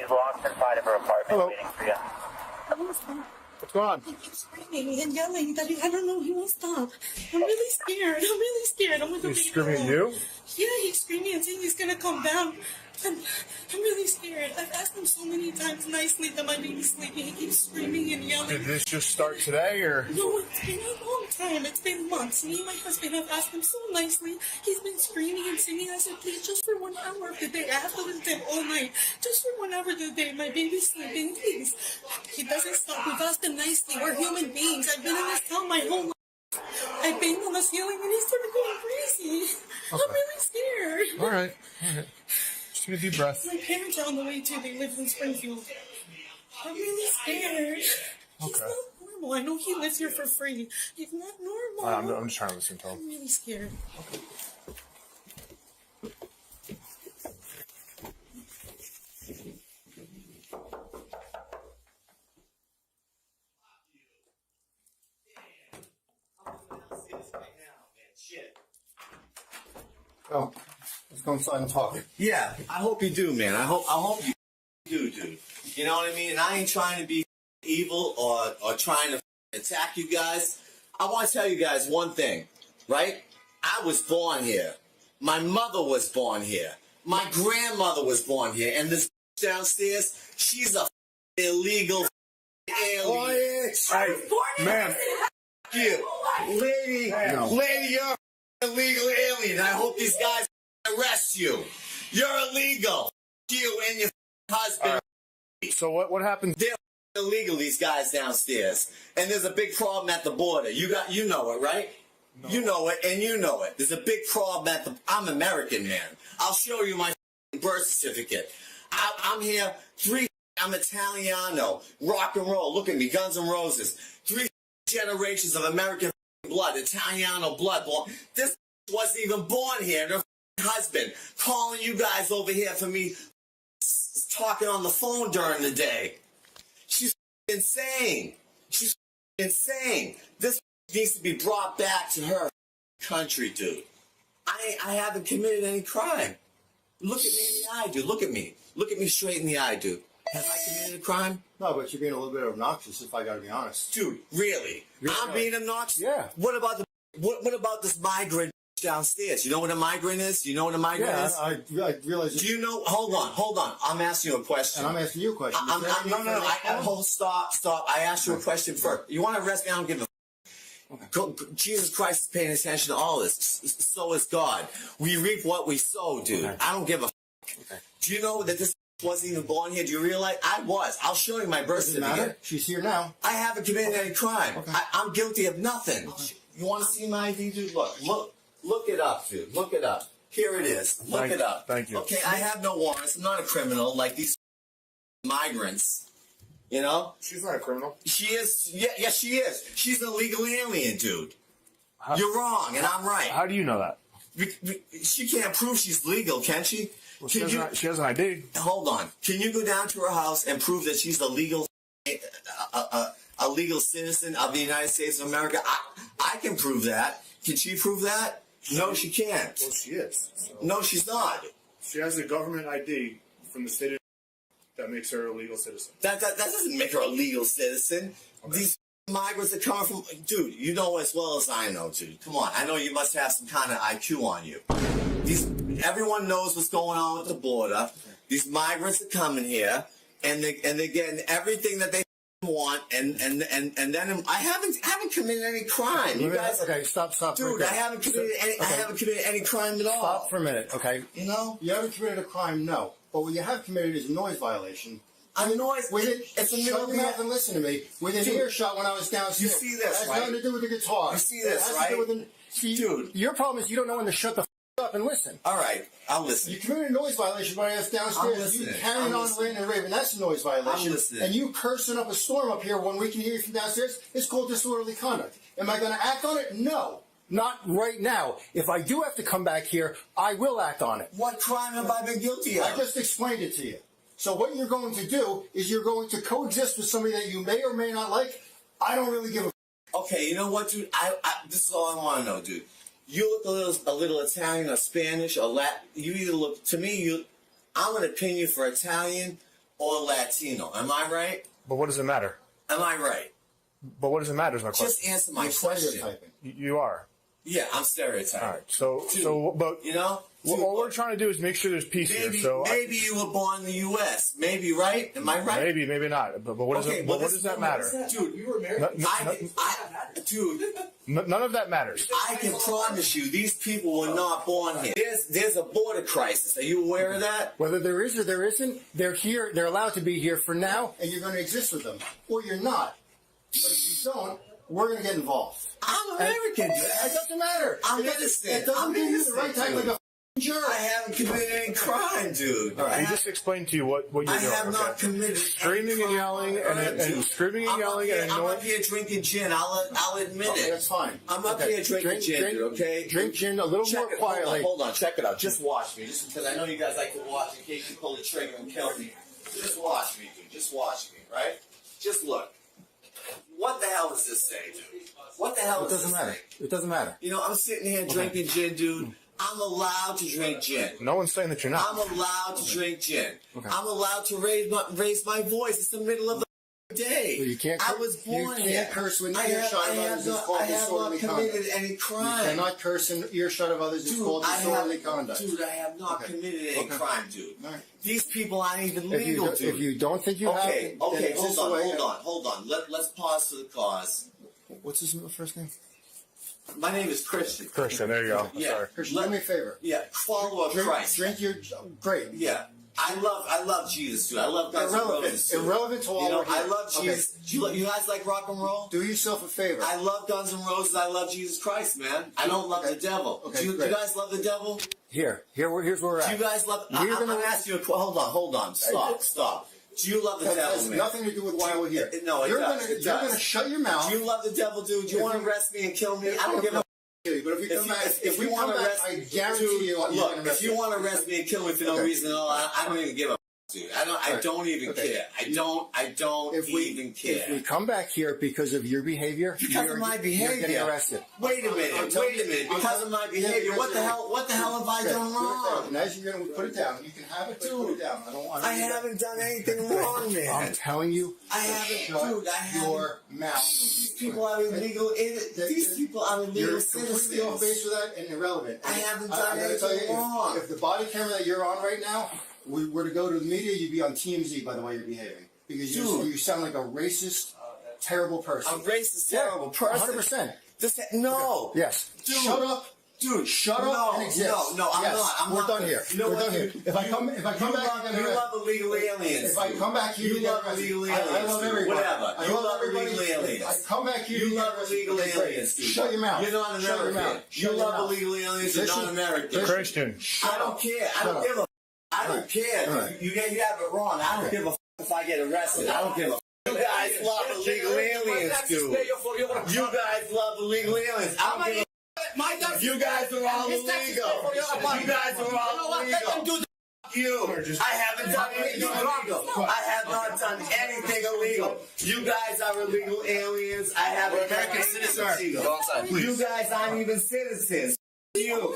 walked inside of her apartment waiting for you. What's going on? He keeps screaming and yelling that I don't know, he won't stop. I'm really scared. I'm with the He's screaming at you? Yeah, he's screaming and saying he's gonna come down. I'm really scared. I've asked him so many times nicely that my baby's sleeping. He keeps screaming and yelling. Did this just start today, or? No, it's been a long time. It's been months. Me and my husband have asked him so nicely. He's been screaming and singing. I said, please, just for 1 hour of the day. I have to listen to him all night. Just for 1 hour of the day. My baby's sleeping, please. He doesn't stop. We've asked him nicely. We're human beings. I've been in this town my whole life. I've been on the ceiling and he started going crazy. Okay. I'm really scared. All right. Just take a deep breath. My parents are on the way too. They live in Springfield. I'm really scared. He's not normal. I know he lives here for free. He's not normal. I'm just trying to listen to him. I'm really scared. Okay. Oh, let's go inside and talk. Yeah, I hope you do, man. I hope you do, dude. You know what I mean? And I ain't trying to be evil or trying to attack you guys. I want to tell you guys one thing, right? I was born here. My mother was born here. My grandmother was born here. And this downstairs, she's a illegal alien. Quiet! Hey, man. You, lady, lady, you're an illegal alien. I hope these guys arrest you. You're illegal. You and your husband. So what happened? They're illegal, these guys downstairs. And there's a big problem at the border. You know it, right? No. You know it, and you know it. There's a big problem at the... I'm American, man. I'll show you my birth certificate. I'm here. I'm Italiano. Rock and roll. Look at me. Guns N' Roses. 3 generations of American blood. Italiano blood. This wasn't even born here. Their husband calling you guys over here for me talking on the phone during the day. She's insane. She's insane. This needs to be brought back to her country, dude. I haven't committed any crime. Look at me in the eye, dude. Look at me. Look at me straight in the eye, dude. Have I committed a crime? No, but you're being a little bit obnoxious, if I gotta be honest. Dude, really? I'm being obnoxious? Yeah. What about this migrant downstairs? You know what a migrant is? You know what a migrant is? I realize. Do you know? Hold on. I'm asking you a question. And I'm asking you a question. No. Stop. I asked you a question first. You want to arrest me? I don't give a. Okay. Jesus Christ is paying attention to all this. So is God. We reap what we sow, dude. Okay. I don't give a. Okay. Do you know that this wasn't even born here? Do you realize? I was. I'll show you my birth certificate. She's here now. I haven't committed any crime. Okay. I'm guilty of nothing. Okay. You want to see my ID, dude? Look it up, dude. Look it up. Here it is. Look it up. Thank you. Okay, I have no warrants. I'm not a criminal like these migrants. You know? She's not a criminal. She is. Yeah, she is. She's an illegal alien, dude. You're wrong, and I'm right. How do you know that? She can't prove she's legal, can she? Well, she has an ID. Hold on. Can you go down to her house and prove that she's a legal citizen of the United States of America? I can prove that. Can she prove that? No, she can't. Well, she is. So. No, she's not. She has a government ID from the state of that makes her a legal citizen. That doesn't make her a legal citizen. Okay. These migrants that come from... Dude, you know as well as I know, dude. Come on. I know you must have some kind of IQ on you. Everyone knows what's going on with the border. These migrants are coming here, and they're getting everything that they want, and then I haven't committed any crime. You guys, okay, stop, dude. I haven't committed any crime at all. Stop for a minute, okay? You know, you haven't committed a crime, no. But what you have committed is a noise violation. A noise. It's a middle of the mouth and listen to me. Within earshot when I was downstairs. You see this, right? It has nothing to do with the guitar. You see this, right? Dude, your problem is you don't know when to shut the up and listen. All right, I'll listen. You committed a noise violation by us downstairs. You carrying on ranting and raving. That's a noise violation. I'm listening. And you cursing up a storm up here when we can hear you from downstairs. It's called disorderly conduct. Am I going to act on it? No. Not right now. If I do have to come back here, I will act on it. What crime have I been guilty of? I just explained it to you. So what you're going to do is you're going to coexist with somebody that you may or may not like. I don't really give a... Okay, you know what, dude? This is all I want to know, dude. You look a little Italian or Spanish or Latin. You either look, to me, I'm going to pin you for Italian or Latino. Am I right? But what does it matter? Am I right? But what does it matter is my question. Just answer my You're question. stereotyping. You are. Yeah, I'm stereotyping. All right. So, but You know? all we're trying to do is make sure there's peace Maybe, here. So maybe you were born in the U.S. Maybe, right? Am I right? maybe not. But what does Okay, it? well, But what does that matter? Dude, You were American. Dude, None of that matters. I can promise you, these people were not born here. There's a border crisis. Are you aware of that? Whether there is or there isn't, they're here. They're allowed to be here for now, and you're going to exist with them, or you're not. But if you don't, we're going to get involved. I'm American, dude. It doesn't matter. I'm It innocent. doesn't I'm give you the innocent, right type dude. like a jerk. I haven't committed any crime, dude. All right, he just explained to you what you're I doing. have not okay? committed Screaming any and yelling crime on earth, and dude. screaming and yelling and I'm annoying. up here drinking gin. I'll admit Okay, it. that's fine. I'm up Okay, here drinking gin, dude, okay? Drink gin a little Check more it. quietly. Hold on. Check it out. Just watch me. Just because I know you guys like to watch in case you pull the trigger and kill me. Just watch me, dude. Just watch me, right? Just look. What the hell does this say, dude? What the hell It does doesn't this matter. say? It doesn't matter. You know, I'm sitting here drinking gin, dude. I'm allowed to drink gin. No one's saying that you're not. I'm allowed to drink gin. Okay. I'm allowed to raise my voice. It's the middle of the day. Well, you can't. I was born You here. can't curse when I earshot have, of I others have is not, called I have not disorderly committed conduct. any You crime. cannot curse in earshot of others. It's Dude, called I disorderly have, conduct. dude, I have not Okay. committed any Okay. crime, dude. All right. These people aren't even If you, legal, do, dude. if you don't think you okay, have, okay, then it's hold just on, the way- hold on. Let's pause for the cause. What's his first name? My name is Christian. Christian. There you go. Yeah. Sorry. Christian, do me a favor. Yeah, follower of Drink, Christ. drink your. Great. Yeah. I love Jesus, dude. I love Guns N' Roses, dude. Irrelevant to all You know, we're here. I love Jesus. Okay. You guys like rock and roll? Do yourself a favor. I love Guns N' Roses. I love Jesus Christ, man. I don't love Okay. the devil. Okay, Do you great. guys love the devil? Here's where we're Do at. you guys love? We're I'm gonna- gonna ask you a question. Hold on. Stop. Do you love the That devil, has man? nothing to do with why we're here. No, it you're does. Gonna, It you're does. going to shut your mouth. Do you love the devil, dude? Do you want to arrest me and kill me? I don't give a. But if we come back, If you want to arrest, I guarantee dude, you, look, if you want to arrest me and kill me for no Okay. reason at all, I don't even give a. Dude, I don't even Okay. care. I don't even care. If we come back here because of your behavior, Because of my behavior. you're getting arrested. Wait a minute. Because of my behavior. What the hell have I done wrong? And as you're going to put it down, you can have it, but put it down. I haven't done anything wrong, man. I'm telling you, I haven't, shut dude, I haven't. your mouth. These people are illegal. These people are illegal You're completely off citizens. base with that and irrelevant. I haven't I done gotta tell you, anything wrong. if the body camera that you're on right now were to go to the media, you'd be on TMZ by the way you're behaving. Because you sound like a racist, terrible person. A racist, terrible person. 100%. No. Yes. Dude. Shut up. Dude, Shut up and exist. No, I'm Yes. not. We're done here. You know We're what, done here. dude? If I come back, You love illegal aliens. if I come back here, You get love arrested. illegal I aliens. love dude. everybody. Whatever. I You love love everybody. illegal aliens. If I come back here, You get love arrested. illegal Okay, great. aliens, dude. Shut your mouth. You're not Shut your American. mouth. You Shut your love mouth. illegal aliens. You're Christian, not American. Christian. I don't care. I don't give a. I don't care. Right. You have it wrong. I don't give a if I get arrested. I don't give a. You guys love illegal aliens, dude. You guys love illegal aliens. I don't give a. You guys are all illegal. You guys are all illegal. You. I haven't done anything illegal. I have not done anything illegal. You guys are illegal aliens. I haven't done anything illegal. You guys aren't even citizens. You.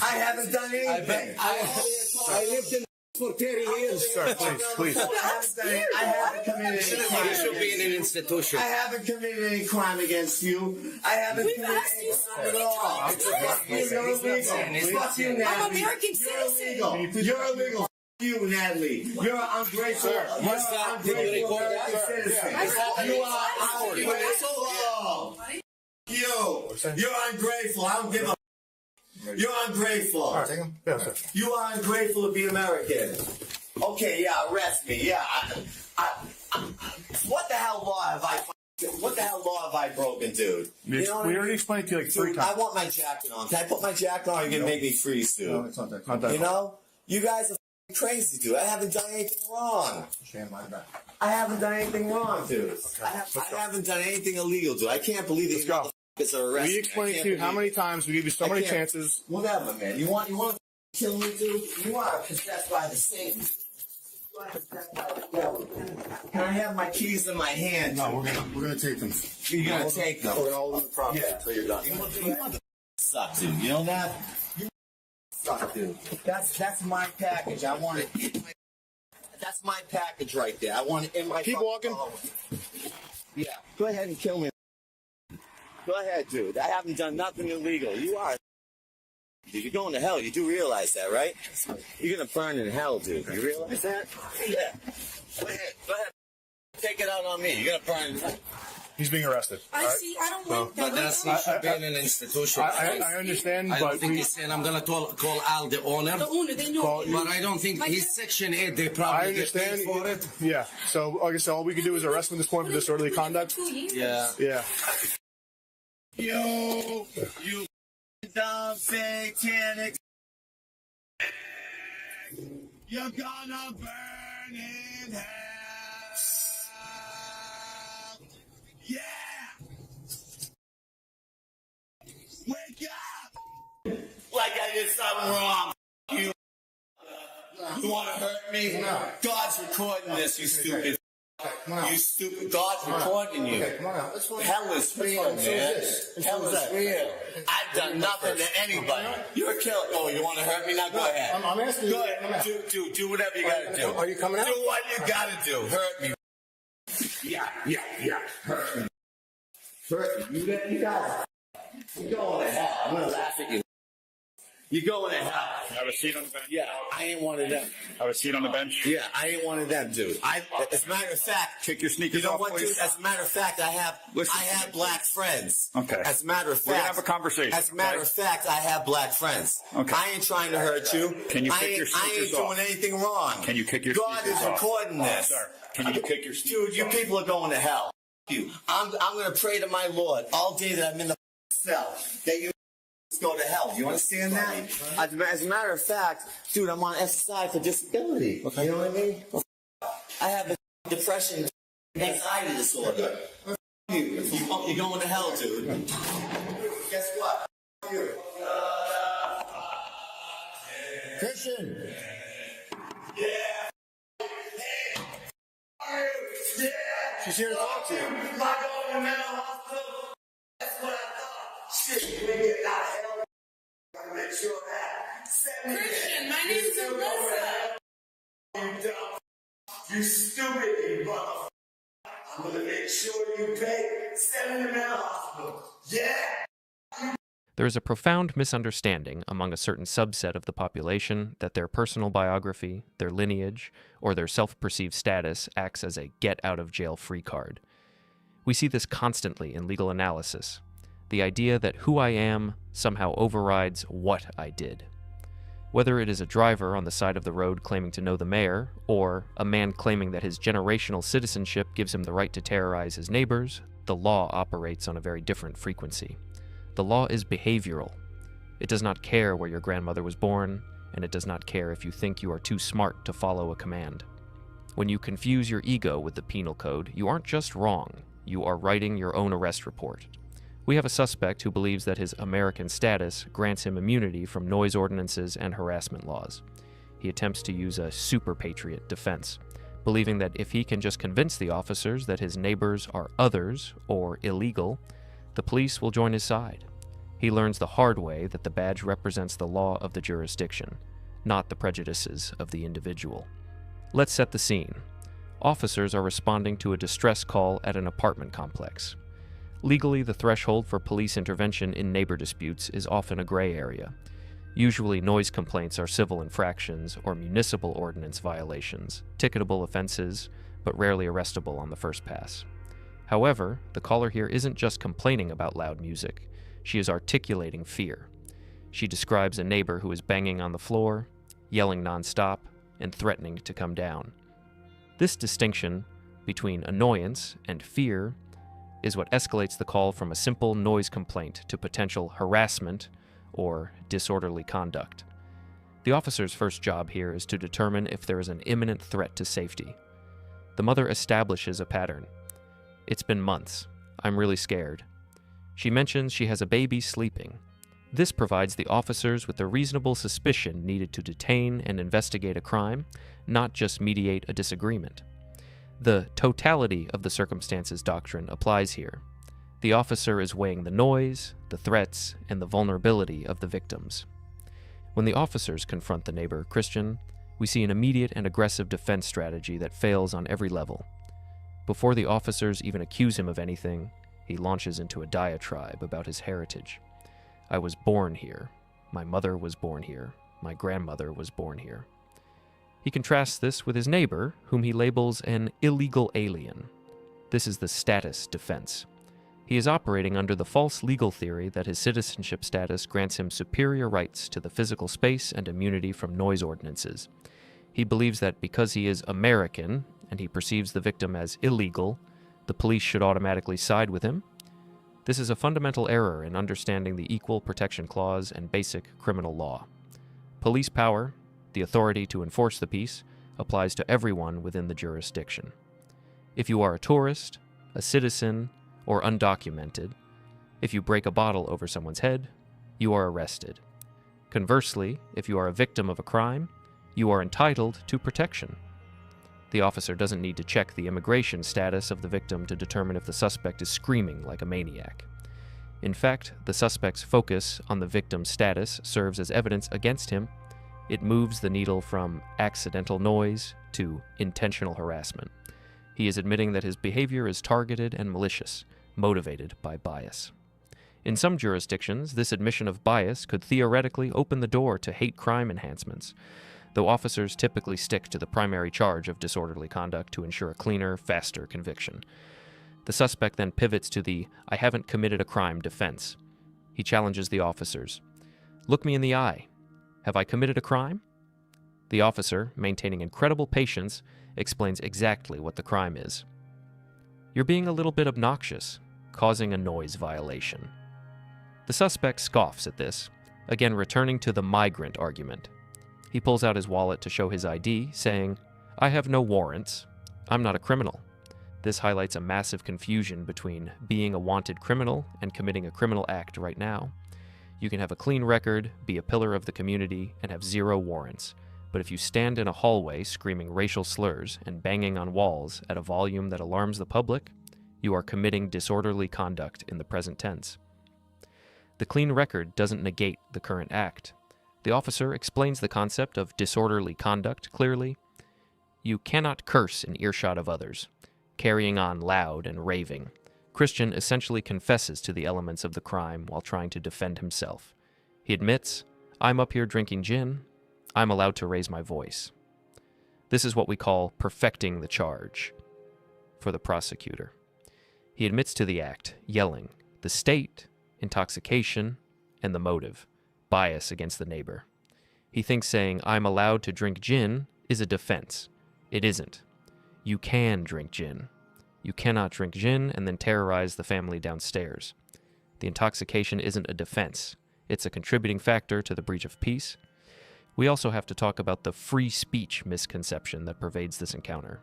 I haven't done anything. I lived in for 30 years. Sir, please. I haven't committed any crime. You should be in an institution. I haven't committed any crime against you. I haven't committed any crime at all. Fuck you, you're illegal. Fuck you, Natalie. I'm American You're citizen. illegal. You're illegal. Fuck you, Natalie. You're an ungrateful. You're What's that? an ungrateful Did you American citizen. You are ungrateful. You're ungrateful. I don't give a. You're ungrateful. All right, take him. Yeah, sir. You are ungrateful to be American. Okay, yeah, arrest me. Yeah. What the hell law have I? What the hell law have I broken, dude? We already explained it to you like 3 Dude, times. I want my jacket on. Can I put my jacket on? Or you can make me freeze, dude. No, it's not that. Not that. You know, you guys are crazy, dude. I haven't done anything wrong. Stand by the back. I haven't done anything wrong, dude. I haven't done anything illegal, dude. I can't believe these go. motherfuckers are arrested. We explained to you how many times we gave you so many chances. Whatever, man. You want to kill me, dude? You are possessed by the Satan. You are possessed by the devil. Can I have my keys in my hand? No, we're gonna take them. You're gonna take them. We're gonna hold them in the property Yeah. until you're done. You mother suck, dude. You know that? You suck, dude. That's my package. I want it. That's That's my package right there. I want it in my Keep fucking walking. car. Yeah, go ahead and kill me. Go ahead, dude. I haven't done nothing illegal. You are. Dude, you're going to hell. You do realize that, right? You're going to burn in hell, dude. You realize that? Yeah. Go ahead. Go ahead. Take it out on me. You're going to burn in hell. He's being arrested. I see. I don't like that. But that's not should be in an institution. I understand, I don't but think he's saying I'm gonna call Al the owner. The owner, they know. But I don't think he's Section 8. They probably I get paid understand. for it. Yeah. So, like I said, all we can do is arrest him at this point for disorderly conduct. Yeah. Yeah. You dumb satanic. You're gonna burn in hell. Yeah. Wake up. Like I did something wrong. You want to hurt me? No. God's recording this, you stupid. Come on out. You stupid. God's recording you. Okay, come on out. Let's go. Hell is real, So is man. this. Hell So is is that. real. I've done nothing to anybody. You're a killer. Oh, you want to hurt me now? Go ahead. I'm asking you. Go Come ahead. out. Do whatever you gotta do. Are you coming out? Do what you gotta do. Hurt me. Yeah. Hurt me. Hurt me. You guys. You're going to hell. I'm gonna laugh at you. You're going to hell. Have a seat on the bench. Yeah, I ain't one of them. Have a seat on the bench. Yeah, I ain't one of them, dude. As a matter of fact, Kick your sneakers you know off, what, please. dude? As a matter of fact, I have black friends. Okay. As a matter of fact, We're gonna have a conversation, As a matter okay? of fact, I have black friends. Okay. I ain't trying to hurt you. Can you I kick ain't, your I ain't sneakers doing off? anything wrong. Can you kick your God sneakers is off? recording this. Sir, can you kick your sneakers Dude, you off? people are going to hell. You. I'm going to pray to my Lord all day that I'm in the cell. That you go to hell. You understand that? As a matter of fact, dude, I'm on SSI for disability. You know what I mean? I have a depression, anxiety disorder. You're going to hell, dude. Guess what? You. Christian. She's here to talk to you. Am I going to mental hospital? That's what I thought. Shit, we get out of hell. I'm going to make sure that. Send me Christian, my name's Alyssa. You dumb. You stupid, you motherfucker. I'm going to make sure you pay. Send me to mental hospital. Yeah. There is a profound misunderstanding among a certain subset of the population that their personal biography, their lineage, or their self-perceived status acts as a get-out-of-jail-free card. We see this constantly in legal analysis, the idea that who I am somehow overrides what I did. Whether it is a driver on the side of the road claiming to know the mayor, or a man claiming that his generational citizenship gives him the right to terrorize his neighbors, the law operates on a very different frequency. The law is behavioral. It does not care where your grandmother was born, and it does not care if you think you are too smart to follow a command. When you confuse your ego with the penal code, you aren't just wrong, you are writing your own arrest report. We have a suspect who believes that his American status grants him immunity from noise ordinances and harassment laws. He attempts to use a super patriot defense, believing that if he can just convince the officers that his neighbors are others or illegal, the police will join his side. He learns the hard way that the badge represents the law of the jurisdiction, not the prejudices of the individual. Let's set the scene. Officers are responding to a distress call at an apartment complex. Legally, the threshold for police intervention in neighbor disputes is often a gray area. Usually, noise complaints are civil infractions or municipal ordinance violations, ticketable offenses, but rarely arrestable on the first pass. However, the caller here isn't just complaining about loud music, she is articulating fear. She describes a neighbor who is banging on the floor, yelling nonstop, and threatening to come down. This distinction between annoyance and fear is what escalates the call from a simple noise complaint to potential harassment or disorderly conduct. The officer's first job here is to determine if there is an imminent threat to safety. The mother establishes a pattern. It's been months. I'm really scared. She mentions she has a baby sleeping. This provides the officers with the reasonable suspicion needed to detain and investigate a crime, not just mediate a disagreement. The totality of the circumstances doctrine applies here. The officer is weighing the noise, the threats, and the vulnerability of the victims. When the officers confront the neighbor, Christian, We see an immediate and aggressive defense strategy that fails on every level. Before the officers even accuse him of anything, he launches into a diatribe about his heritage. I was born here. My mother was born here. My grandmother was born here. He contrasts this with his neighbor, whom he labels an illegal alien. This is the status defense. He is operating under the false legal theory that his citizenship status grants him superior rights to the physical space and immunity from noise ordinances. He believes that because he is American, and he perceives the victim as illegal, the police should automatically side with him. This is a fundamental error in understanding the Equal Protection Clause and basic criminal law. Police power, the authority to enforce the peace, applies to everyone within the jurisdiction. If you are a tourist, a citizen, or undocumented, if you break a bottle over someone's head, you are arrested. Conversely, if you are a victim of a crime, you are entitled to protection. The officer doesn't need to check the immigration status of the victim to determine if the suspect is screaming like a maniac. In fact, the suspect's focus on the victim's status serves as evidence against him. It moves the needle from accidental noise to intentional harassment. He is admitting that his behavior is targeted and malicious, motivated by bias. In some jurisdictions, this admission of bias could theoretically open the door to hate crime enhancements, though officers typically stick to the primary charge of disorderly conduct to ensure a cleaner, faster conviction. The suspect then pivots to the "I haven't committed a crime" defense. He challenges the officers. "Look me in the eye. Have I committed a crime?" The officer, maintaining incredible patience, explains exactly what the crime is. "You're being a little bit obnoxious, causing a noise violation." The suspect scoffs at this, again returning to the migrant argument. He pulls out his wallet to show his ID, saying, "I have no warrants. I'm not a criminal." This highlights a massive confusion between being a wanted criminal and committing a criminal act right now. You can have a clean record, be a pillar of the community, and have 0 warrants. But if you stand in a hallway screaming racial slurs and banging on walls at a volume that alarms the public, you are committing disorderly conduct in the present tense. The clean record doesn't negate the current act. The officer explains the concept of disorderly conduct clearly. You cannot curse in earshot of others, carrying on loud and raving. Christian essentially confesses to the elements of the crime while trying to defend himself. He admits, "I'm up here drinking gin. I'm allowed to raise my voice." This is what we call perfecting the charge for the prosecutor. He admits to the act, yelling, the state, intoxication, and the motive, bias against the neighbor. He thinks saying, "I'm allowed to drink gin," is a defense. It isn't. You can drink gin. You cannot drink gin and then terrorize the family downstairs. The intoxication isn't a defense. It's a contributing factor to the breach of peace. We also have to talk about the free speech misconception that pervades this encounter.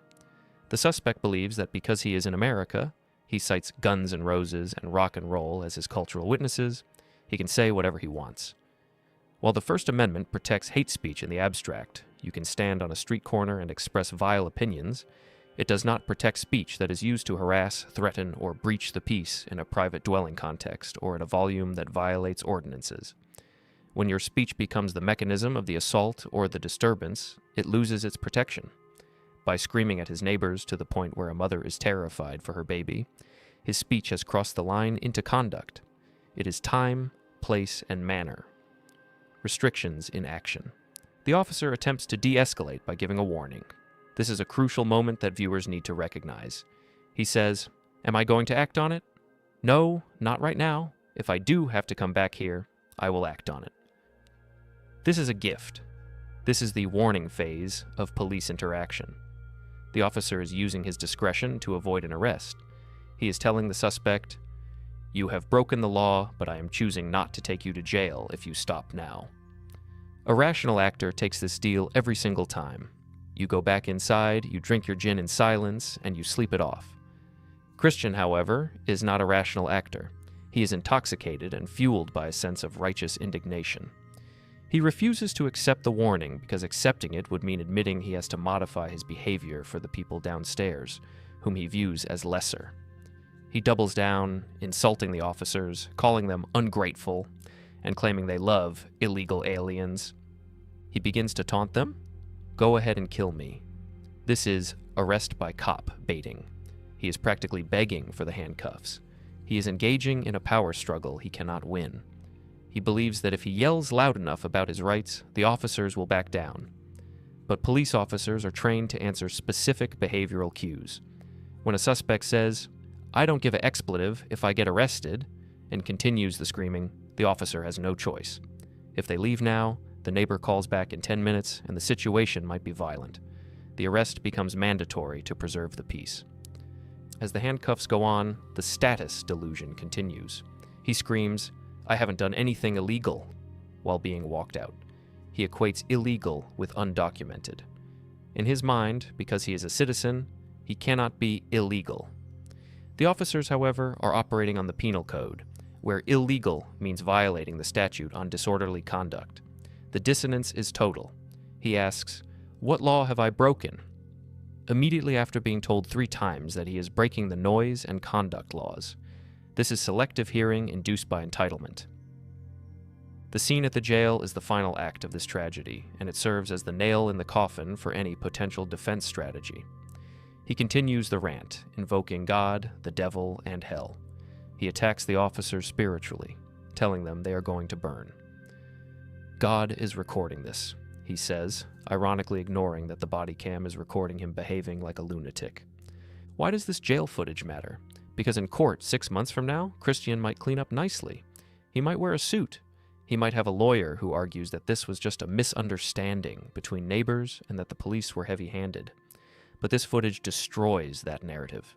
The suspect believes that because he is in America, he cites Guns N' Roses and rock and roll as his cultural witnesses, he can say whatever he wants. While the First Amendment protects hate speech in the abstract, you can stand on a street corner and express vile opinions, it does not protect speech that is used to harass, threaten, or breach the peace in a private dwelling context or in a volume that violates ordinances. When your speech becomes the mechanism of the assault or the disturbance, it loses its protection. By screaming at his neighbors to the point where a mother is terrified for her baby, his speech has crossed the line into conduct. It is time, place, and manner. Restrictions in action. The officer attempts to de-escalate by giving a warning. This is a crucial moment that viewers need to recognize. He says, "Am I going to act on it? No, not right now. If I do have to come back here, I will act on it." This is a gift. This is the warning phase of police interaction. The officer is using his discretion to avoid an arrest. He is telling the suspect, "You have broken the law, but I am choosing not to take you to jail if you stop now." A rational actor takes this deal every single time. You go back inside, you drink your gin in silence, and you sleep it off. Christian, however, is not a rational actor. He is intoxicated and fueled by a sense of righteous indignation. He refuses to accept the warning because accepting it would mean admitting he has to modify his behavior for the people downstairs, whom he views as lesser. He doubles down, insulting the officers, calling them ungrateful, and claiming they love illegal aliens. He begins to taunt them. go ahead and kill me. This is arrest by cop baiting. He is practically begging for the handcuffs. He is engaging in a power struggle he cannot win. He believes that if he yells loud enough about his rights, the officers will back down. But police officers are trained to answer specific behavioral cues. When a suspect says, "I don't give an expletive if I get arrested," and continues the screaming, the officer has no choice. If they leave now, the neighbor calls back in 10 minutes and the situation might be violent. The arrest becomes mandatory to preserve the peace. As the handcuffs go on, the status delusion continues. He screams, "I haven't done anything illegal," while being walked out. He equates illegal with undocumented. In his mind, because he is a citizen, he cannot be illegal. The officers, however, are operating on the penal code, where illegal means violating the statute on disorderly conduct. The dissonance is total. He asks, "What law have I broken?" Immediately after being told 3 times that he is breaking the noise and conduct laws. This is selective hearing induced by entitlement. The scene at the jail is the final act of this tragedy, and it serves as the nail in the coffin for any potential defense strategy. He continues the rant, invoking God, the devil, and hell. He attacks the officers spiritually, telling them they are going to burn. God is recording this, he says, ironically ignoring that the body cam is recording him behaving like a lunatic. Why does this jail footage matter? Because in court 6 months from now, Christian might clean up nicely. He might wear a suit. He might have a lawyer who argues that this was just a misunderstanding between neighbors and that the police were heavy-handed. But this footage destroys that narrative.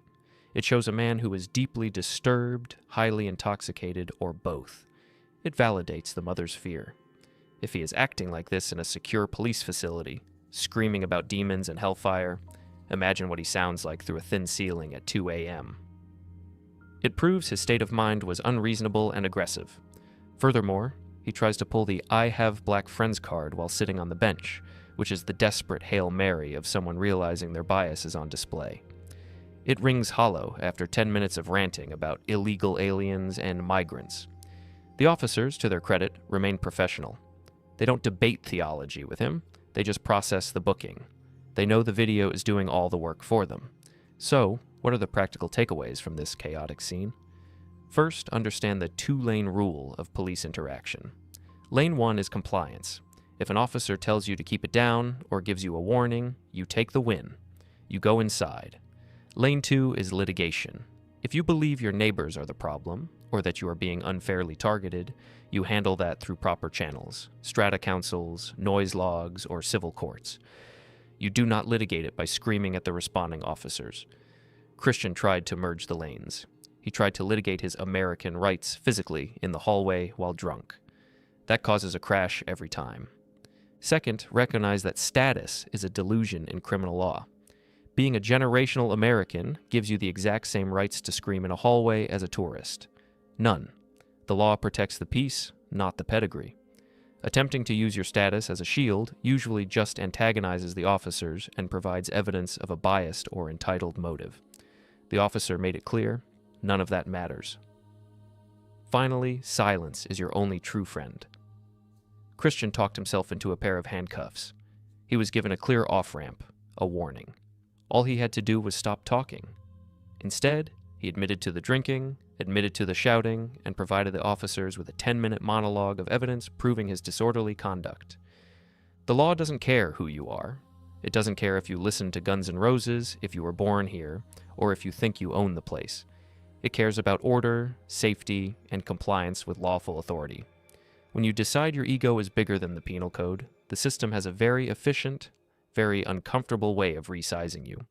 It shows a man who is deeply disturbed, highly intoxicated, or both. It validates the mother's fear. If he is acting like this in a secure police facility, screaming about demons and hellfire, imagine what he sounds like through a thin ceiling at 2 a.m. It proves his state of mind was unreasonable and aggressive. Furthermore, he tries to pull the "I have black friends" card while sitting on the bench, which is the desperate Hail Mary of someone realizing their bias is on display. It rings hollow after 10 minutes of ranting about illegal aliens and migrants. The officers, to their credit, remain professional. They don't debate theology with him, they just process the booking. They know the video is doing all the work for them. So, what are the practical takeaways from this chaotic scene? First, understand the 2-lane rule of police interaction. Lane 1 is compliance. If an officer tells you to keep it down or gives you a warning, you take the win. You go inside. Lane 2 is litigation. If you believe your neighbors are the problem, or that you are being unfairly targeted, you handle that through proper channels, strata councils, noise logs, or civil courts. You do not litigate it by screaming at the responding officers. Christian tried to merge the lanes. He tried to litigate his American rights physically in the hallway while drunk. That causes a crash every time. Second, recognize that status is a delusion in criminal law. Being a generational American gives you the exact same rights to scream in a hallway as a tourist. None. The law protects the peace, not the pedigree. Attempting to use your status as a shield usually just antagonizes the officers and provides evidence of a biased or entitled motive. The officer made it clear, none of that matters. Finally, silence is your only true friend. Christian talked himself into a pair of handcuffs. He was given a clear off-ramp, a warning. All he had to do was stop talking. Instead, he admitted to the drinking, admitted to the shouting, and provided the officers with a 10-minute monologue of evidence proving his disorderly conduct. The law doesn't care who you are. It doesn't care if you listen to Guns N' Roses, if you were born here, or if you think you own the place. It cares about order, safety, and compliance with lawful authority. When you decide your ego is bigger than the penal code, the system has a very efficient, very uncomfortable way of resizing you.